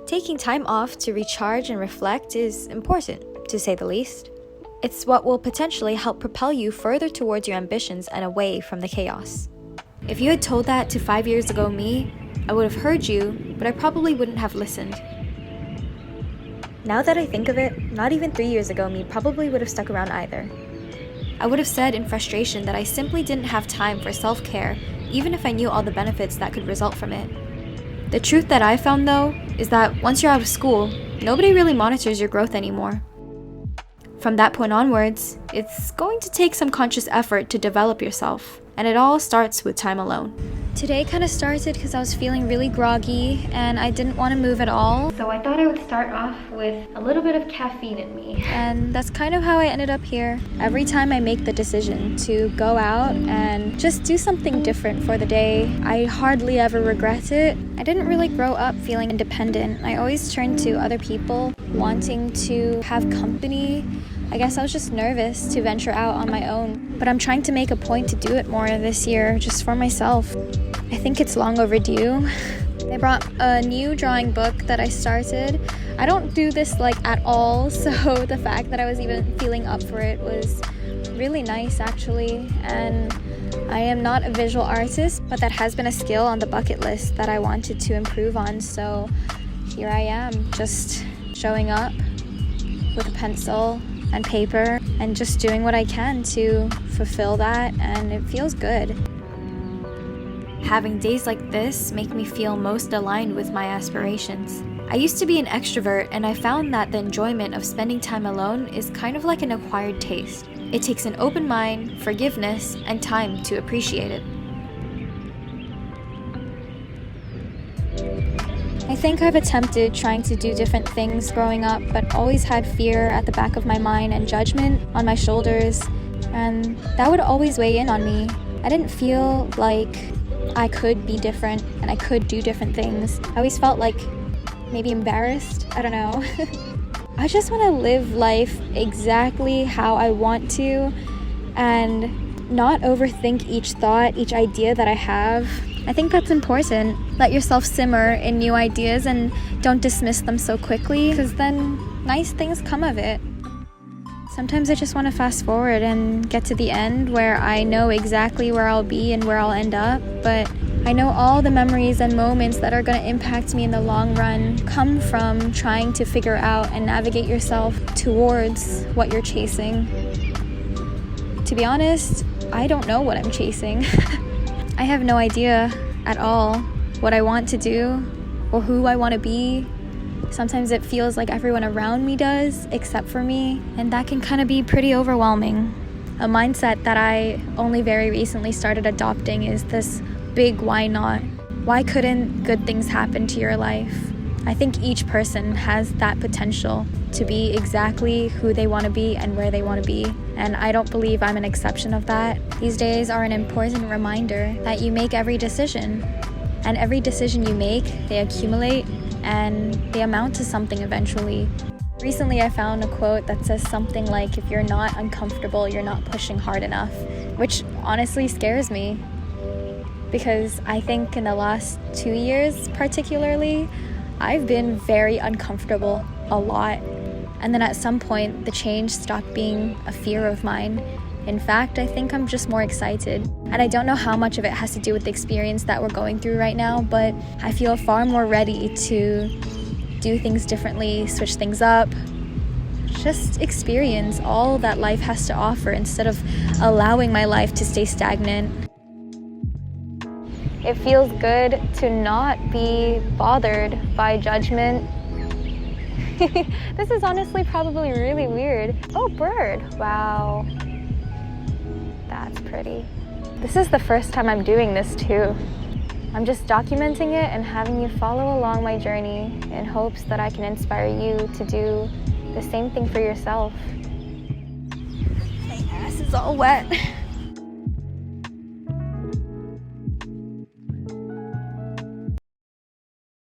Taking time off to recharge and reflect is important, to say the least. It's what will potentially help propel you further towards your ambitions and away from the chaos. If you had told that to 5 years ago me, I would have heard you, but I probably wouldn't have listened. Now that I think of it, not even 3 years ago me probably would have stuck around either. I would have said in frustration that I simply didn't have time for self-care, even if I knew all the benefits that could result from it. The truth that I found though, is that once you're out of school, nobody really monitors your growth anymore. From that point onwards, it's going to take some conscious effort to develop yourself, and it all starts with time alone. Today kind of started because I was feeling really groggy and I didn't want to move at all. So I thought I would start off with a little bit of caffeine in me. And that's kind of how I ended up here. Every time I make the decision to go out and just do something different for the day, I hardly ever regret it. I didn't really grow up feeling independent. I always turned to other people, wanting to have company. I guess I was just nervous to venture out on my own, but I'm trying to make a point to do it more this year, just for myself. I think it's long overdue. I brought a new drawing book that I started. I don't do this at all, so the fact that I was even feeling up for it was really nice actually. And I am not a visual artist, but that has been a skill on the bucket list that I wanted to improve on, so here I am, just showing up with a pencil and paper and just doing what I can to fulfill that, and it feels good. Having days like this make me feel most aligned with my aspirations. I used to be an extrovert, and I found that the enjoyment of spending time alone is kind of like an acquired taste. It takes an open mind, forgiveness, and time to appreciate it. I think I've attempted trying to do different things growing up, but always had fear at the back of my mind and judgment on my shoulders, and that would always weigh in on me. I didn't feel like I could be different and I could do different things. I always felt like maybe embarrassed, I don't know. I just want to live life exactly how I want to and not overthink each thought, each idea that I have. I think that's important. Let yourself simmer in new ideas and don't dismiss them so quickly, because then nice things come of it. Sometimes I just want to fast forward and get to the end where I know exactly where I'll be and where I'll end up, but I know all the memories and moments that are going to impact me in the long run come from trying to figure out and navigate yourself towards what you're chasing. To be honest, I don't know what I'm chasing. I have no idea at all what I want to do or who I want to be. Sometimes it feels like everyone around me does, except for me, and that can kind of be pretty overwhelming. A mindset that I only very recently started adopting is this big why not? Why couldn't good things happen to your life? I think each person has that potential to be exactly who they want to be and where they want to be. And I don't believe I'm an exception of that. These days are an important reminder that you make every decision. And every decision you make, they accumulate and they amount to something eventually. Recently I found a quote that says something like, if you're not uncomfortable, you're not pushing hard enough, which honestly scares me. Because I think in the last 2 years particularly, I've been very uncomfortable a lot. And then at some point, the change stopped being a fear of mine. In fact, I think I'm just more excited. And I don't know how much of it has to do with the experience that we're going through right now, but I feel far more ready to do things differently, switch things up, just experience all that life has to offer instead of allowing my life to stay stagnant. It feels good to not be bothered by judgment. This is honestly probably really weird. Oh, bird. Wow. That's pretty. This is the first time I'm doing this too. I'm just documenting it and having you follow along my journey in hopes that I can inspire you to do the same thing for yourself. My ass is all wet.